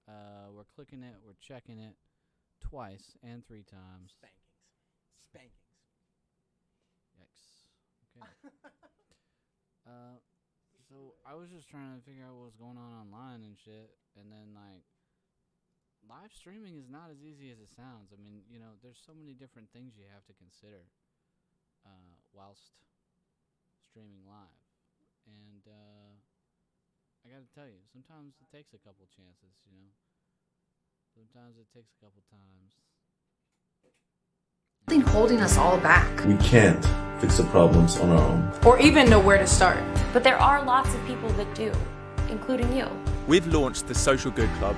We're clicking it, we're checking it twice and 3 times. Spankings. Yikes. Okay. So I was just trying to figure out what was going on online and shit, and then like live streaming is not as easy as it sounds. I mean, there's so many different things you have to consider whilst streaming live, and I gotta tell you, sometimes it takes a couple chances. Sometimes it takes a couple times. Something holding us all back. We can't fix the problems on our own. Or even know where to start. But there are lots of people that do, including you. We've launched the Social Good Club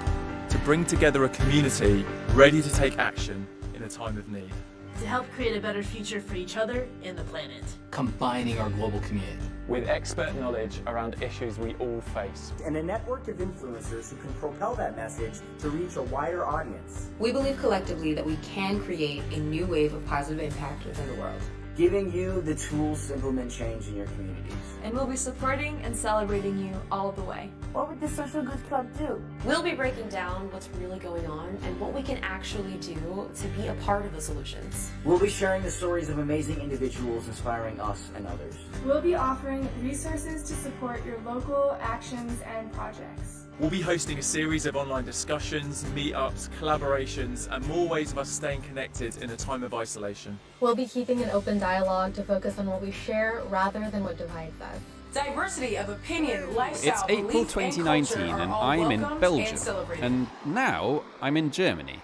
to bring together a community ready to take action in a time of need. To help create a better future for each other and the planet. Combining our global community. With expert knowledge around issues we all face. And a network of influencers who can propel that message to reach a wider audience. We believe collectively that we can create a new wave of positive impact within the world. Giving you the tools to implement change in your communities. And we'll be supporting and celebrating you all the way. What would the Social Good Club do? We'll be breaking down what's really going on and what we can actually do to be a part of the solutions. We'll be sharing the stories of amazing individuals inspiring us and others. We'll be offering resources to support your local actions and projects. We'll be hosting a series of online discussions, meetups, collaborations, and more ways of us staying connected in a time of isolation. We'll be keeping an open dialogue to focus on what we share rather than what divides us. Diversity of opinion, lifestyle, It's April 2019 and I'm in Belgium. And now I'm in Germany.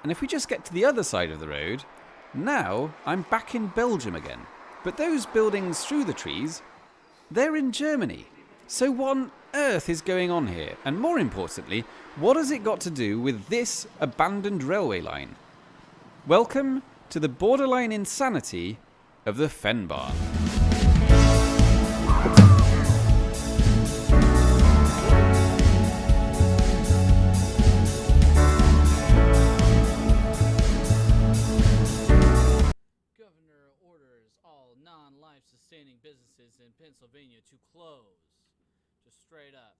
And if we just get to the other side of the road, now I'm back in Belgium again. But those buildings through the trees, they're in Germany. So what on earth is going on here? And more importantly, what has it got to do with this abandoned railway line? Welcome to the borderline insanity of the Fenbahn. Governor orders all non-life sustaining businesses in Pennsylvania to close. Just straight up.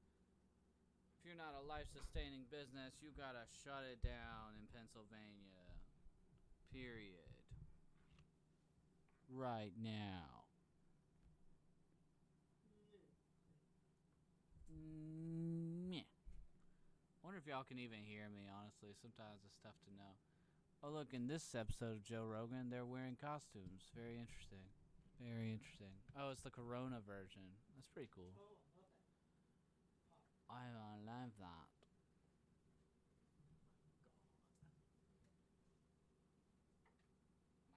If you're not a life-sustaining business, you gotta shut it down in Pennsylvania. Period. Right now. Meh. Wonder if y'all can even hear me, honestly. Sometimes it's tough to know. Oh, look, in this episode of Joe Rogan, they're wearing costumes. Very interesting. Very interesting. Oh, it's the Corona version. That's pretty cool. I love that.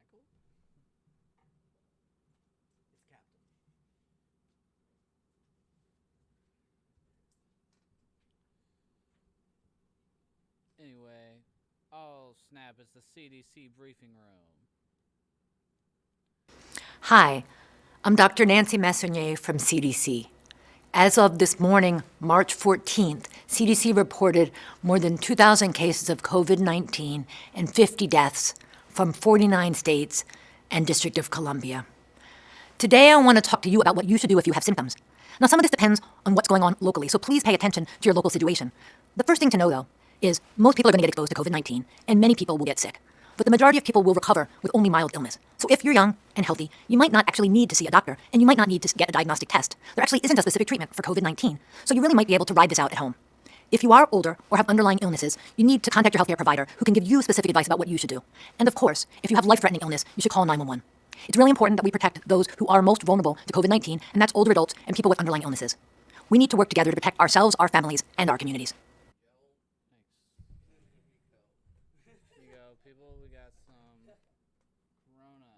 Michael? It's Captain. Anyway, oh snap, it's the CDC briefing room. Hi, I'm Dr. Nancy Messonnier from CDC. As of this morning, March 14th, CDC reported more than 2,000 cases of COVID-19 and 50 deaths from 49 states and District of Columbia. Today, I want to talk to you about what you should do if you have symptoms. Now, some of this depends on what's going on locally, so please pay attention to your local situation. The first thing to know, though, is most people are going to get exposed to COVID-19, and many people will get sick. But the majority of people will recover with only mild illness. So if you're young and healthy, you might not actually need to see a doctor, and you might not need to get a diagnostic test. There actually isn't a specific treatment for COVID-19, so you really might be able to ride this out at home. If you are older or have underlying illnesses, you need to contact your healthcare provider who can give you specific advice about what you should do. And of course, if you have life-threatening illness, you should call 911. It's really important that we protect those who are most vulnerable to COVID-19, and that's older adults and people with underlying illnesses. We need to work together to protect ourselves, our families, and our communities. Here you go, people. We got some Corona.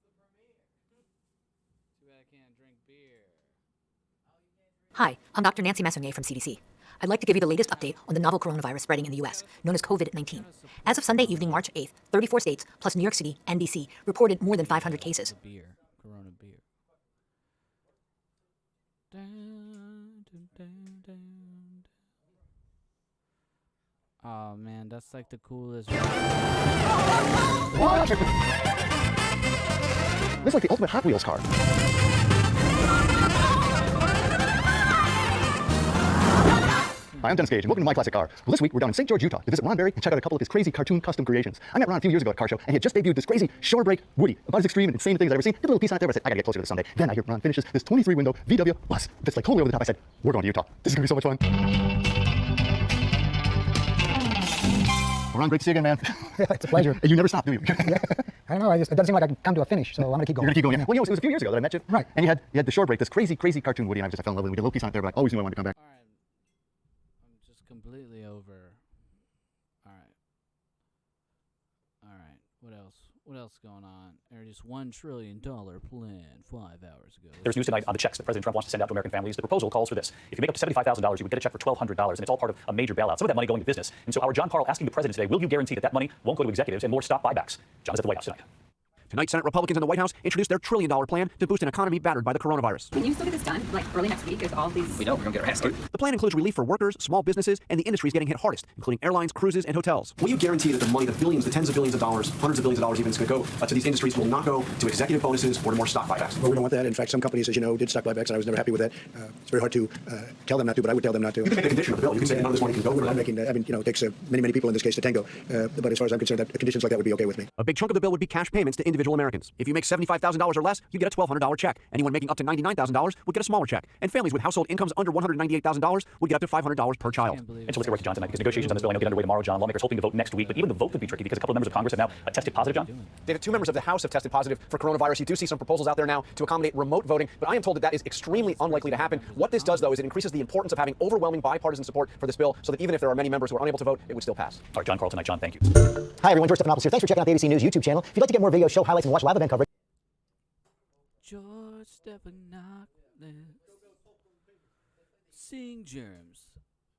Too bad I can't drink beer. Hi, I'm Dr. Nancy Messonnier from CDC. I'd like to give you the latest update on the novel coronavirus spreading in the U.S., known as COVID-19. As of Sunday evening, March 8th, 34 states, plus New York City and D.C., reported more than 500 cases. Beer. Corona beer. Dun, dun, dun, dun, dun. Oh man, that's like the coolest. This is like the ultimate Hot Wheels car. Hi, I'm Dennis Gage, and welcome to My Classic Car. Well, this week we're down in St. George, Utah to visit Ron Berry and check out a couple of his crazy cartoon custom creations. I met Ron a few years ago at a car show, and he had just debuted this crazy Shorebreak Woody. About as extreme and insane things I've ever seen. Did a little piece on it there, but I said, I gotta get closer to this someday. Then I hear Ron finishes this 23-window VW bus that's like totally over the top. I said, we're going to Utah. This is gonna be so much fun. Well, Ron, great to see you again, man. Yeah, it's a pleasure. And you never stop, do you? Yeah. I don't know. It doesn't seem like I can come to a finish, so I'm gonna keep going. You're gonna keep going. Yeah. Well, you know, it was a few years ago that I met you. Right. And you had the Shorebreak, this crazy cartoon Woody, and I fell in love with it. We did a little piece on it there, but I always knew I wanted to come back. All right. I'm just completely over. All right. What else? What else going on? There's $1 trillion plan 5 hours ago. There's news tonight on the checks that President Trump wants to send out to American families. The proposal calls for this. If you make up to $75,000, you would get a check for $1,200, and it's all part of a major bailout. Some of that money going to business. And so our John Carl asking the president today, will you guarantee that that money won't go to executives and more stock buybacks? John is at the White House tonight. Tonight, Senate Republicans in the White House introduced their $1 trillion plan to boost an economy battered by the coronavirus. Can you still get this done, like early next week, as all these... We know, we're going to get our ass kicked. The plan includes relief for workers, small businesses, and the industries getting hit hardest, including airlines, cruises, and hotels. Will you guarantee that the money, the billions, the tens of billions of dollars, hundreds of billions of dollars even, is going to go to these industries will not go to executive bonuses or to more stock buybacks? Well, we don't want that. In fact, some companies, as you know, did stock buybacks, and I was never happy with that. It's very hard to tell them not to, but I would tell them not to. You can make a condition of the bill. You can say none of this money can go for I'm making that. I mean, you know, it takes many people in this case to tango. But as far as I'm concerned, that conditions like that would be okay with me. A big chunk of the bill would be cash payments to individual Americans. If you make $75,000 or less, you get a $1,200 check. Anyone making up to $99,000 would get a smaller check. And families with household incomes under $198,000 would get up to $500 per child. And so let's get right to John tonight, because negotiations on this bill I know get underway tomorrow, John. Lawmakers hoping to vote next week, but even the vote could be tricky because a couple of members of Congress have now tested positive, John. David, 2 members of the House have tested positive for coronavirus. You do see some proposals out there now to accommodate remote voting, but I am told that that is extremely unlikely to happen. What this does, though, is it increases the importance of having overwhelming bipartisan support for this bill so that even if there are many members who are unable to vote, it would still pass. All right, John Carl tonight. John, thank you. Hi, everyone. George Stephanopoulos here. Thanks for checking out the ABC News YouTube channel. If you'd like to get more videos, show highlights, and watch live event coverage. George Stephanopoulos. Seeing germs.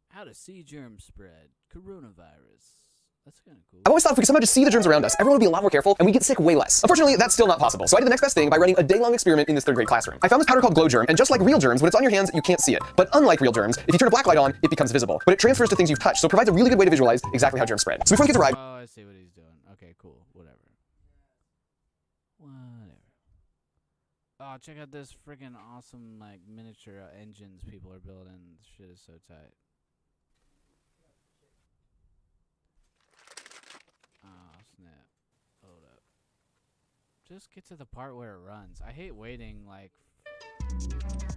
How to see germs spread. Coronavirus. That's kind of cool. I've always thought if we could somehow just see the germs around us, everyone would be a lot more careful and we get sick way less. Unfortunately, that's still not possible. So I did the next best thing by running a day-long experiment in this 3rd grade classroom. I found this powder called Glow Germ, and just like real germs, when it's on your hands, you can't see it. But unlike real germs, if you turn a black light on, it becomes visible. But it transfers to things you've touched, so it provides a really good way to visualize exactly how germs spread. So before we get to ride... Oh, I see what he's doing. Okay, cool. Whatever. Oh, check out this freaking awesome, like, miniature engines people are building. This shit is so tight. Oh, snap. Hold up. Just get to the part where it runs. I hate waiting, like,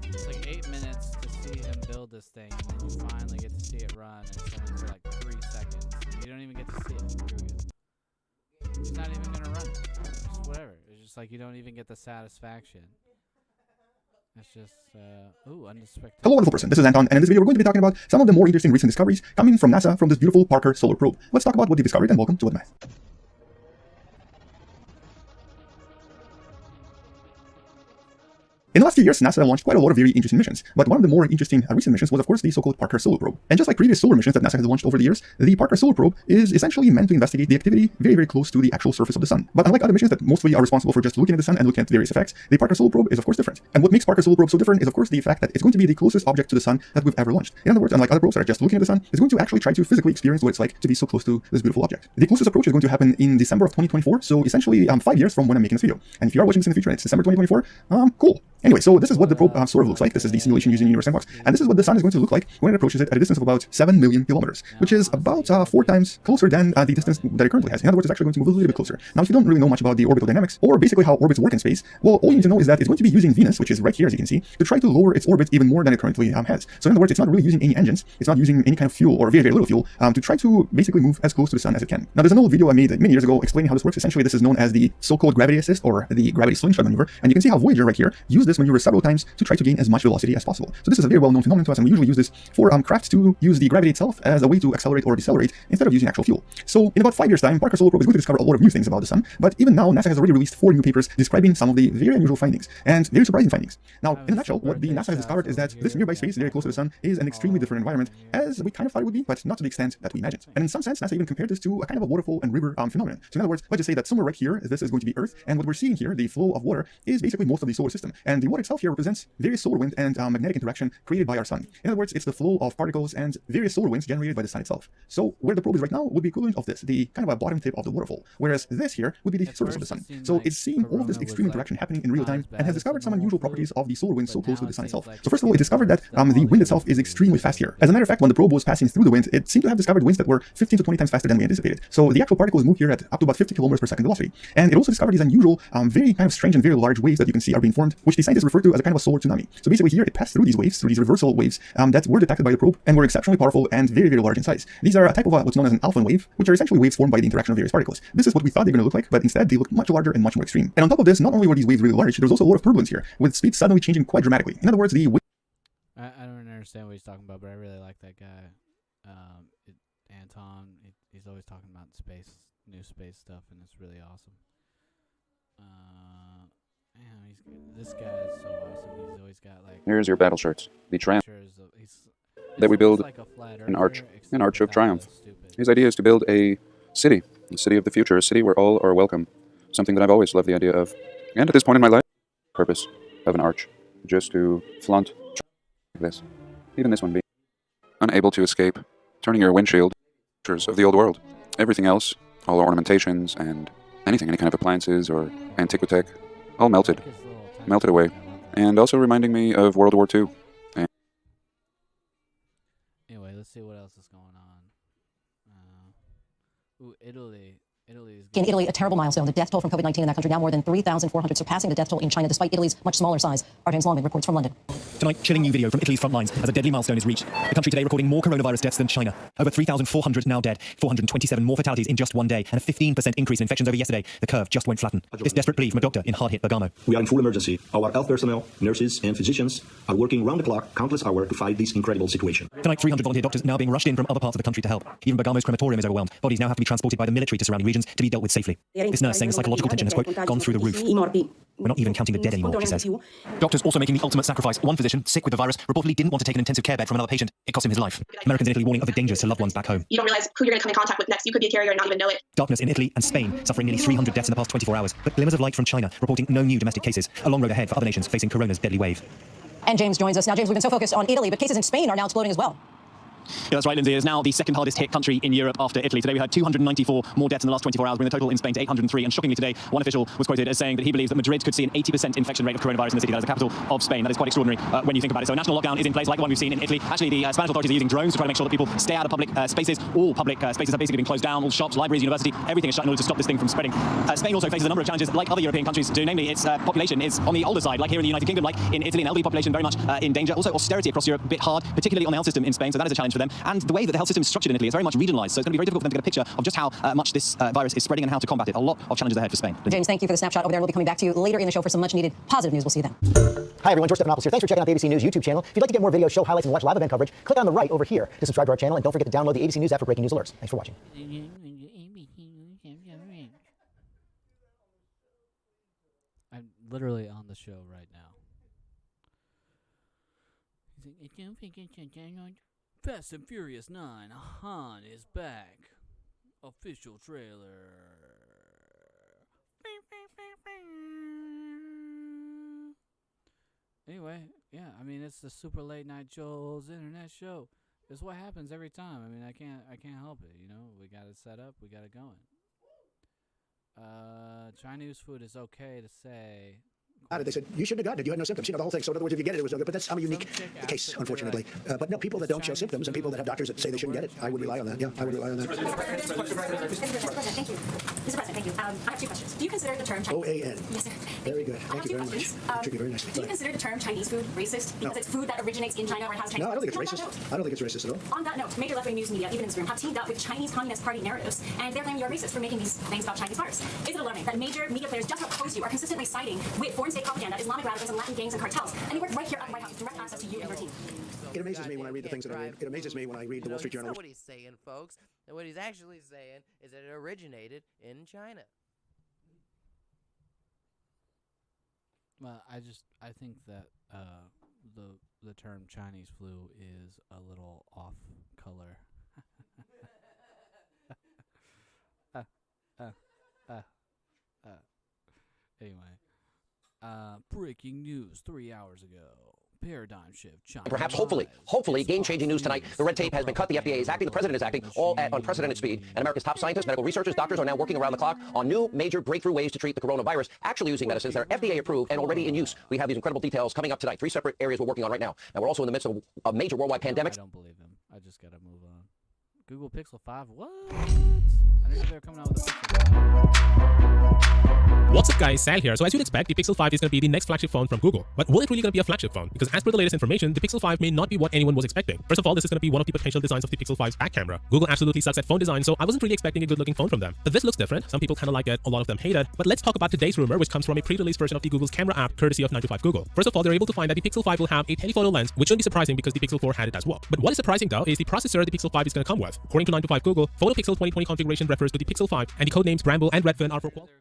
it's like 8 minutes to see him build this thing, and then you finally get to see it run, and it's only for, like, 3 seconds. And you don't even get to see it. Here we go. He's not even gonna run it. Just whatever. It's just like you don't even get the satisfaction. It's just, unexpected. Hello, wonderful person. This is Anton, and in this video we're going to be talking about some of the more interesting recent discoveries coming from NASA from this beautiful Parker Solar Probe. Let's talk about what they discovered, and welcome to What Math. In the last few years, NASA launched quite a lot of very interesting missions, but one of the more interesting recent missions was, of course, the so-called Parker Solar Probe. And just like previous solar missions that NASA has launched over the years, the Parker Solar Probe is essentially meant to investigate the activity very, very close to the actual surface of the sun. But unlike other missions that mostly are responsible for just looking at the sun and looking at various effects, the Parker Solar Probe is, of course, different. And what makes Parker Solar Probe so different is, of course, the fact that it's going to be the closest object to the sun that we've ever launched. In other words, unlike other probes that are just looking at the sun, it's going to actually try to physically experience what it's like to be so close to this beautiful object. The closest approach is going to happen in December of 2024, so essentially 5 years from when I'm making this video. And if you are watching this in the future and it's December 2024, cool. Anyway, so this is what the probe sort of looks like. This is the simulation using Universe Sandbox. And this is what the sun is going to look like when it approaches it at a distance of about 7 million kilometers, which is about 4 times closer than the distance that it currently has. In other words, it's actually going to move a little bit closer. Now, if you don't really know much about the orbital dynamics, or basically how orbits work in space, well, all you need to know is that it's going to be using Venus, which is right here, as you can see, to try to lower its orbit even more than it currently has. So in other words, it's not really using any engines, it's not using any kind of fuel, or very, very little fuel, to try to basically move as close to the sun as it can. Now, there's an old video I made many years ago explaining how this works. Essentially, this is known as the so-called gravity assist, or the gravity slingshot maneuver, and you can see how Voyager right here used this maneuver several times to try to gain as much velocity as possible. So this is a very well-known phenomenon to us, and we usually use this for craft to use the gravity itself as a way to accelerate or decelerate instead of using actual fuel. So in about 5 years' time, Parker Solar Probe is going to discover a lot of new things about the sun, but even now, NASA has already released 4 new papers describing some of the very unusual findings and very surprising findings. Now, in a nutshell, what the NASA has discovered is that this nearby space very close to the sun is an extremely different environment, as we kind of thought it would be, but not to the extent that we imagined. And in some sense, NASA even compared this to a kind of a waterfall and river phenomenon. So in other words, let's just say that somewhere right here, this is going to be Earth, and what we're seeing here, the flow of water, is basically most of the solar system. And And the water itself here represents various solar wind and magnetic interaction created by our sun. In other words, it's the flow of particles and various solar winds generated by the sun itself. So where the probe is right now would be equivalent of this, the kind of a bottom tip of the waterfall, whereas this here would be the surface of the sun. So it's seeing all of this extreme interaction happening in real time and has discovered some unusual properties of the solar wind so close to the sun itself. So first of all, it discovered that the wind itself is extremely fast here. As a matter of fact, when the probe was passing through the wind, it seemed to have discovered winds that were 15 to 20 times faster than we anticipated. So the actual particles move here at up to about 50 kilometers per second velocity. And it also discovered these unusual, very kind of strange and very large waves that you can see are being formed, which the scientists refer to as a kind of a solar tsunami. So basically here it passed through these waves, through these reversal waves that were detected by the probe and were exceptionally powerful and very, very large in size. These are a type of what's known as an alpha wave, which are essentially waves formed by the interaction of various particles. This is what we thought they were going to look like, but instead they look much larger and much more extreme. And on top of this, not only were these waves really large, there was also a lot of turbulence here, with speed suddenly changing quite dramatically. In other words, the I don't understand what he's talking about, but I really like that guy, Anton. He's always talking about space, new space stuff, and it's really awesome. This guy is so awesome. He's always got like. Here's your battle shirts. The triumph that we build like an arch of triumph. His idea is to build a city of the future, a city where all are welcome. Something that I've always loved the idea of, and at this point in my life, purpose of an arch, just to flaunt like this. Even this one being unable to escape, turning your windshield pictures of the old world. Everything else, all ornamentations and anything, any kind of appliances or antiquitech, all melted away, and also reminding me of World War II. Anyway, let's see what else is going on. Italy. In Italy, a terrible milestone. The death toll from COVID-19 in that country now more than 3,400, surpassing the death toll in China, despite Italy's much smaller size. Our James Longman reports from London. Tonight, chilling new video from Italy's front lines as a deadly milestone is reached. The country today recording more coronavirus deaths than China. Over 3,400 now dead, 427 more fatalities in just one day, and a 15% increase in infections over yesterday. The curve just won't flatten. This desperate plea from a doctor in hard-hit Bergamo. We are in full emergency. Our health personnel, nurses, and physicians are working round the clock, countless hours to fight this incredible situation. Tonight, 300 volunteer doctors now being rushed in from other parts of the country to help. Even Bergamo's crematorium is overwhelmed. Bodies now have to be transported by the military to surrounding regions to be dealt with safely. This nurse saying the psychological tension has, quote, gone through the roof. We're not even counting the dead anymore, she says. Doctors also making the ultimate sacrifice. One physician, sick with the virus, reportedly didn't want to take an intensive care bed from another patient. It cost him his life. Americans in Italy warning of the dangers to loved ones back home. You don't realize who you're going to come in contact with next. You could be a carrier and not even know it. Darkness in Italy and Spain, suffering nearly 300 deaths in the past 24 hours. But glimmers of light from China, reporting no new domestic cases. A long road ahead for other nations facing corona's deadly wave. And James joins us. Now, James, we've been so focused on Italy, but cases in Spain are now exploding as well. Yeah, that's right, Lindsay. It is now the second hardest hit country in Europe after Italy. Today we had 294 more deaths in the last 24 hours, bringing the total in Spain to 803. And shockingly today, one official was quoted as saying that he believes that Madrid could see an 80% infection rate of coronavirus in the city. That is the capital of Spain. That is quite extraordinary when you think about it. So a national lockdown is in place, like the one we've seen in Italy. Actually, the Spanish authorities are using drones to try to make sure that people stay out of public spaces. All public spaces have basically been closed down. All shops, libraries, university, everything is shut in order to stop this thing from spreading. Spain also faces a number of challenges, like other European countries do. Namely, its population is on the older side, like here in the United Kingdom, like in Italy, an elderly population very much in danger. Also, austerity across Europe a bit hard, particularly on the health system in Spain. So that is a challenge for them. And the way that the health system is structured in Italy is very much regionalised. So it's going to be very difficult for them to get a picture of just how much this virus is spreading and how to combat it. A lot of challenges ahead for Spain. James, thank you for the snapshot over there. We'll be coming back to you later in the show for some much needed positive news. We'll see you then. Hi everyone, George Stephanopoulos here. Thanks for checking out the ABC News YouTube channel. If you'd like to get more video show highlights and watch live event coverage, click on the right over here to subscribe to our channel, and don't forget to download the ABC News app for breaking news alerts. Thanks for watching. I'm literally on the show right now. Fast and Furious 9, Han is back. Official trailer. Anyway, yeah, I mean, it's the Super Late Night Joel's Internet Show. It's what happens every time. I mean, I can't help it, you know. We got it set up, we got it going. Chinese food is okay to say. They said, you shouldn't have gotten it. You had no symptoms. You know, the whole thing. So in other words, if you get it, it was no good. But that's I'm a unique case, unfortunately. But no, people that don't show symptoms and people that have doctors that say they shouldn't get it, I would rely on that. Yeah, I would rely on that. Mr. President, thank you. I have two questions. Do you consider the term Chinese OAN. Yes, sir. Very good. Thank you very much. Treat you very nicely. Do you consider the term Chinese food racist because it's food that originates in China or it has Chinese? No, I don't think it's racist. I don't think it's racist at all. On that note, major left-wing news media, even in this room, have teamed up with Chinese Communist Party narratives, and they're claiming you're racist for making these things about Chinese virus. Is it alarming that major media players just opposed you are consistently siding with foreign state propaganda, Islamic radicals, and Latin gangs and cartels, and they work right here at the White House with direct access to you and your team? It amazes me when I read the things that I read. It amazes me when I read the Wall Street Journal. That's not what he's saying, folks. And what he's actually saying is that it originated in China. Well, I think that the term Chinese flu is a little off color. Anyway, Breaking news 3 hours ago. Paradigm shift. China And perhaps, hopefully, game-changing news tonight. The red tape has been cut. The FDA is acting. The president is acting, all at unprecedented speed. And America's top scientists, medical researchers, doctors are now working around the clock on new major breakthrough ways to treat the coronavirus, actually using medicines that are FDA-approved and already in use. We have these incredible details coming up tonight. 3 separate areas we're working on right now. And we're also in the midst of a major worldwide pandemic. I don't believe him. I just gotta move on. Google Pixel 5? What? I didn't know they were coming out with a Pixel 5. What's up guys, Sal here. So as you'd expect, the Pixel 5 is going to be the next flagship phone from Google. But will it really going to be a flagship phone? Because as per the latest information, the Pixel 5 may not be what anyone was expecting. First of all, this is going to be one of the potential designs of the Pixel 5's back camera. Google absolutely sucks at phone design, so I wasn't really expecting a good looking phone from them. But this looks different. Some people kind of like it, a lot of them hate it. But let's talk about today's rumor, which comes from a pre-release version of the Google's camera app, courtesy of 9to5Google. First of all, they're able to find that the Pixel 5 will have a telephoto lens, which shouldn't be surprising because the Pixel 4 had it as well. But what is surprising though is the processor the Pixel 5 is going to come with. According to 9to5Google, PhotoPixel 2020 configuration refers to the Pixel 5, and the codenames Bramble and Redfin are for quality.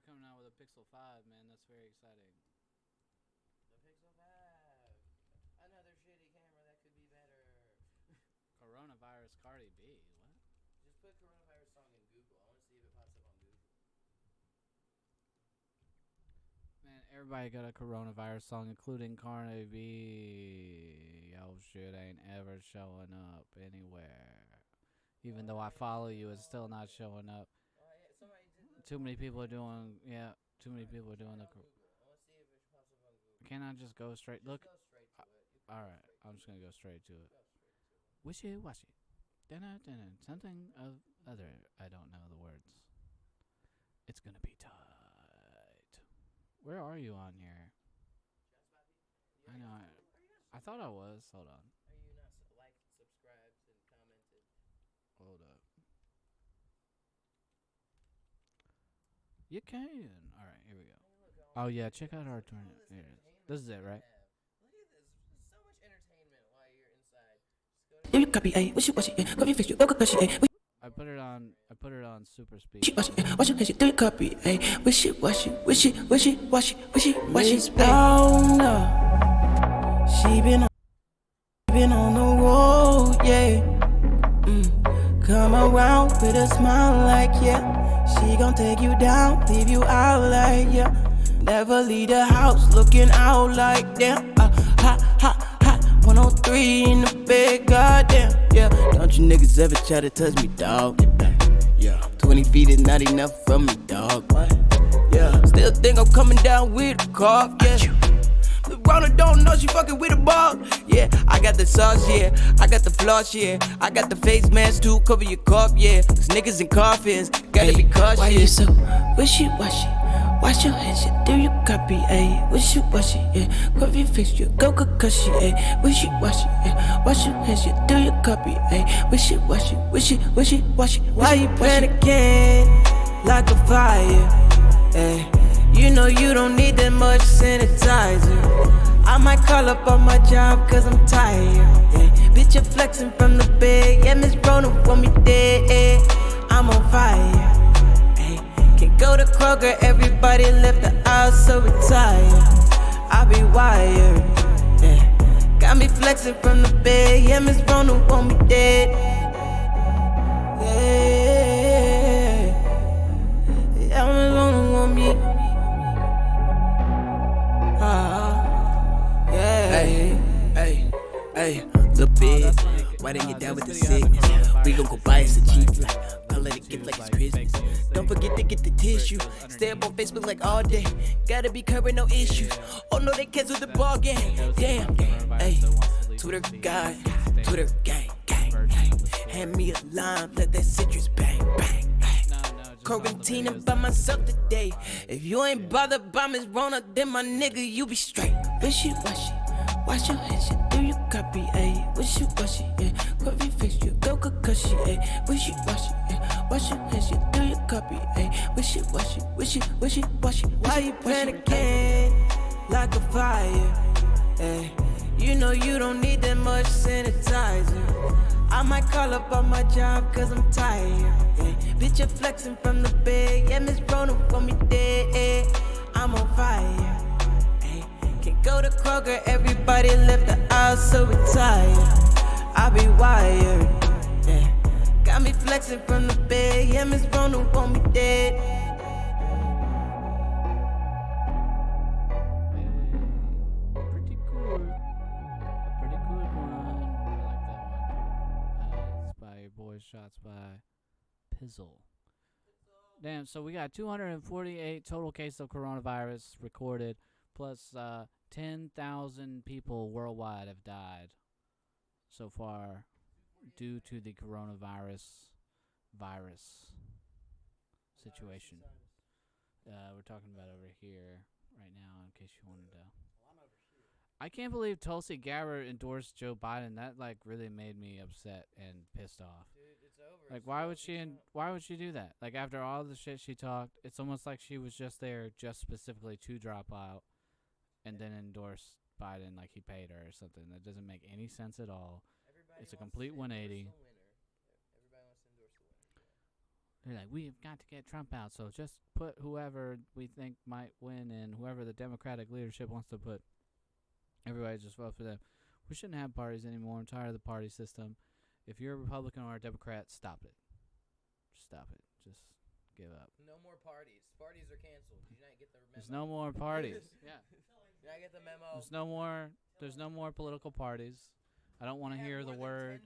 Coronavirus Cardi B. What? Just put coronavirus song in Google. I want to see if it pops up on Google. Man, everybody got a coronavirus song, including Cardi B. Yo, shit ain't ever showing up anywhere. Even though I follow you, it's still not showing up. Too many people are doing, too many people are doing the. Can I just go straight? Look. Alright, I'm just gonna go straight to it. Wishy-washy. Something of other. I don't know the words. It's gonna be tight. Where are you on here? I know. I thought I was. Hold on. Are you not liked, subscribed, and commented? Hold up. You can. Alright, here we go. Oh yeah, check out our tournament. Here it is. This is it, right? You copy a wish you watch it, copy fix you, go crush it. I put it on super speed. Watch it, do you copy a wish you watch it, wish it, watch it. Oh no, she been on the road, yeah. Come around with a smile like she gon' take you down, leave you out like Never leave the house looking out like damn. Hot. 103 in the bed, goddamn, Don't you niggas ever try to touch me, dog? 20 feet is not enough for me, dog. Still think I'm coming down with a cough, The Rona don't know she fucking with a ball, I got the sauce, I got the floss, I got the face mask to cover your cough, Cause niggas in coffins, gotta be cautious. Why you so wishy-washy? Wash your hands, do you copy, wishy-washy, Cover your face, you go concussion, wishy-washy, wash your hands, do you copy, wishy-washy, wishy-washy. Why you panicking like a fire, You know you don't need that much sanitizer. I might call up on my job cause I'm tired, Bitch, you're flexing from the bed, Miss Rona want me dead, I'm on fire. Go to Kroger, everybody left the house so retired. I be wired, Got me flexing from the bed, Miss Rona want me dead. Miss Rona want me. Hey, little bitch, why didn't get down with the sickness? We gon' go buy us a cheap flight. I'll let it gift like it's Christmas. Don't forget to get the tissue. Stay up on Facebook like all day. Gotta be current, no issues. Oh no, they canceled the ball game. Damn, hey, Twitter guy, Twitter gang. Hand me a lime, let that citrus bang. Quarantining by myself today. If you ain't bothered by Miss Rona, then my nigga, you be straight. Wishy-washy. Wash your hands, do you copy, wishy-washy, Cover your face, you go concussion, wishy-washy, wash your hands, do you copy, wishy-washy, wishy-washy. Why you panicking like a fire, You know you don't need that much sanitizer. I might call up on my job cause I'm tired, Bitch, you're flexing from the bed, Miss Rona want me dead, I'm on fire. Go to Kroger, everybody left the house so retired. I be wired, Got me flexing from the bed, Miss Rona want me dead. Boys Shots by Pizzle. Damn, so we got 248 total cases of coronavirus recorded, plus 10,000 people worldwide have died so far due to the coronavirus situation. We're talking about over here right now, in case you wanted to. I can't believe Tulsi Gabbard endorsed Joe Biden. That like really made me upset and pissed off. Dude, it's over. Like, why would she do that? Like, after all the shit she talked, it's almost like she was just there just specifically to drop out and then endorse Biden like he paid her or something. That doesn't make any sense at all. It's a complete 180. They're like, we've got to get Trump out, so just put whoever we think might win and whoever the Democratic leadership wants to put. Everybody just vote for them. We shouldn't have parties anymore. I'm tired of the party system. If you're a Republican or a Democrat, stop it. Stop it. Just give up. No more parties. Parties are canceled. Did you not get the memo? There's no more parties. Yeah. Did you not get the memo? There's no more political parties. I don't want to hear the word.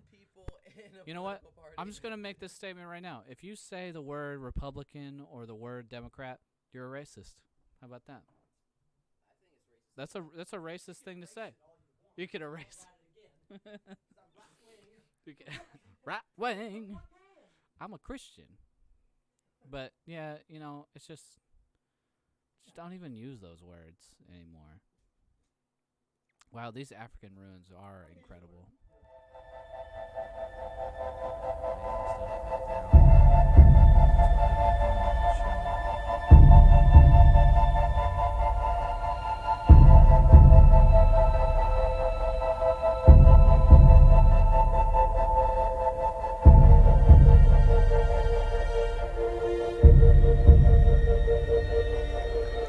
You know what? I'm just going to make this statement right now. If you say the word Republican or the word Democrat, you're a racist. How about that? That's a racist thing to say. You can erase. Right wing. I'm a Christian. But yeah, you know, it's just don't even use those words anymore. Wow, these African ruins are incredible.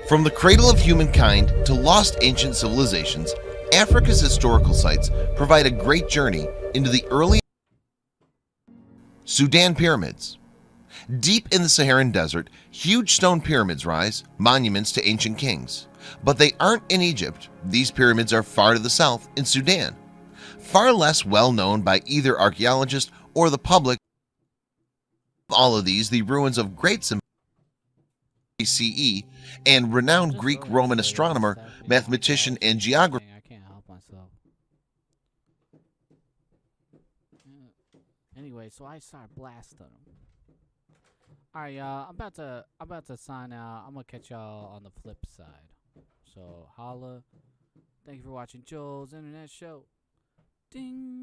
From the cradle of humankind to lost ancient civilizations, Africa's historical sites provide a great journey into the early Sudan pyramids. Deep in the Saharan desert, huge stone pyramids rise, monuments to ancient kings. But they aren't in Egypt. These pyramids are far to the south in Sudan, far less well known by either archaeologists or the public. All of these, the ruins of great CE and renowned Greek-Roman astronomer, mathematician, and geographer. I can't help myself. Anyway, so I start blasting them. All right, y'all. I'm about to sign out. I'm gonna catch y'all on the flip side. So holla. Thank you for watching Joel's Internet Show. Ding.